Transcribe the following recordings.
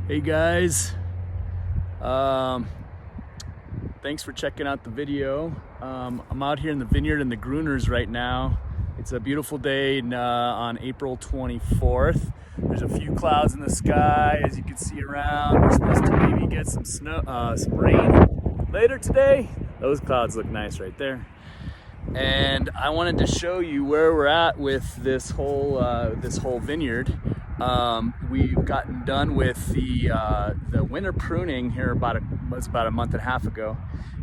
Hey guys, thanks for checking out the video. I'm out here in the vineyard in the Gruners right now. It's a beautiful day on April 24th. There's a few clouds in the sky, as you can see around. We're supposed to maybe get some snow, some rain later today. Those clouds look nice right there. And I wanted to show you where we're at with this whole vineyard. We've gotten done with the winter pruning here about a month and a half ago,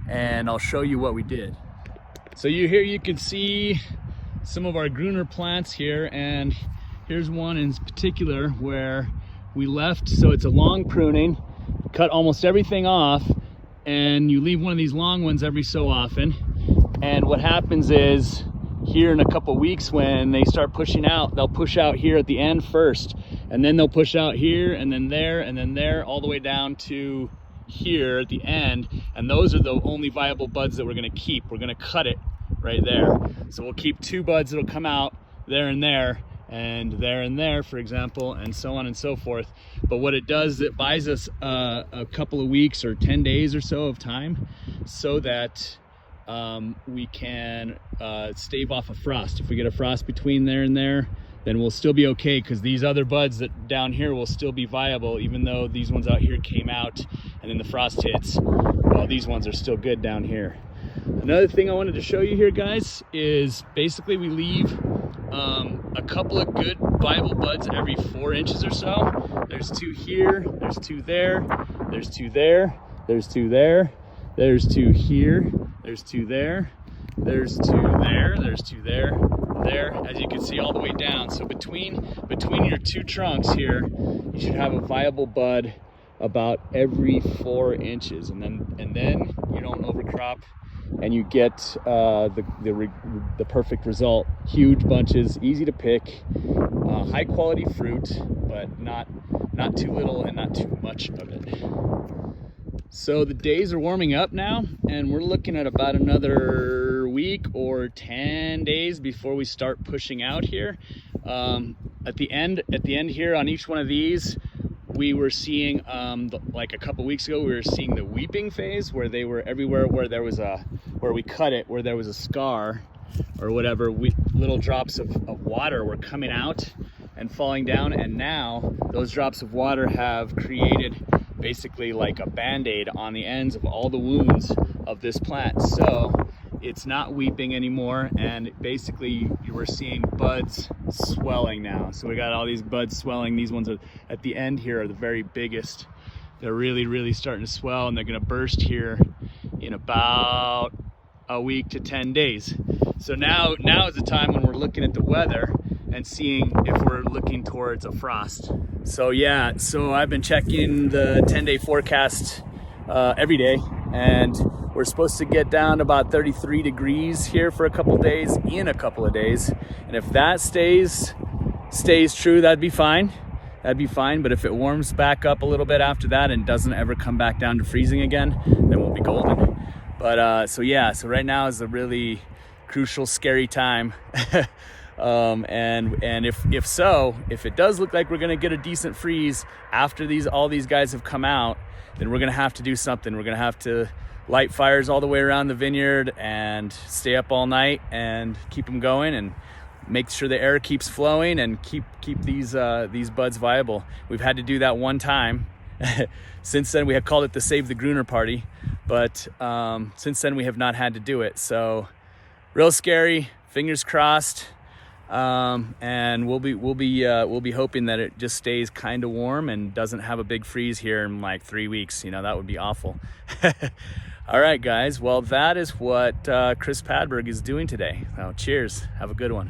and I'll show you what we did. So you can see some of our Gruner plants here, and here's one in particular where we left. So it's a long pruning, cut almost everything off, and you leave one of these long ones every so often. And what happens is, here in a couple weeks when they start pushing out, they'll push out here at the end first, and then they'll push out here, and then there, all the way down to here at the end. And those are the only viable buds that we're gonna keep. We're gonna cut it right there. So we'll keep two buds that'll come out there, and there, for example, and so on and so forth. But what it does, it buys us a couple of weeks or 10 days or so of time, so that we can stave off a frost. If we get a frost between there and there, then we'll still be okay, because these other buds that down here will still be viable, even though these ones out here came out and then the frost hits. Well, these ones are still good down here. Another thing I wanted to show you here, guys, is basically we leave a couple of good viable buds every 4 inches or so. There's two here, there's two there, there's two there, there's two there, there's two here, there's two there, there's two there, there's two there, there, as you can see all the way down. So between your two trunks here, you should have a viable bud about every 4 inches, and then you don't overcrop, and you get the perfect result. Huge bunches, easy to pick, high quality fruit, but not too little and not too much of it. So the days are warming up now, and we're looking at about another week or 10 days before we start pushing out here. At the end here on each one of these, we were seeing, like a couple weeks ago, we were seeing the weeping phase, where they were everywhere where we cut it, where there was a scar or whatever, little drops of water were coming out and falling down. And now those drops of water have created basically like a band-aid on the ends of all the wounds of this plant. So it's not weeping anymore, and basically you were seeing buds swelling now. So we got all these buds swelling. These ones are at the end here are the very biggest. They're really starting to swell, and they're gonna burst here in about a week to 10 days. So now is the time when we're looking at the weather and seeing if we're looking towards a frost. So yeah, so I've been checking the 10-day forecast every day, and we're supposed to get down to about 33 degrees here for a couple days, and if that stays true, that'd be fine. But if it warms back up a little bit after that and doesn't ever come back down to freezing again, then we'll be golden. But so right now is a really crucial, scary time. And if it does look like we're gonna get a decent freeze after all these guys have come out, then we're gonna have to do something. We're gonna have to light fires all the way around the vineyard and stay up all night and keep them going, and make sure the air keeps flowing and keep these buds viable. We've had to do that one time. Since then, we have called it the Save the Gruner Party, but since then we have not had to do it. So real scary, fingers crossed. And we'll be hoping that it just stays kind of warm and doesn't have a big freeze here in like 3 weeks. You know, that would be awful. All right, guys. Well, that is what Chris Padberg is doing today. So cheers. Have a good one.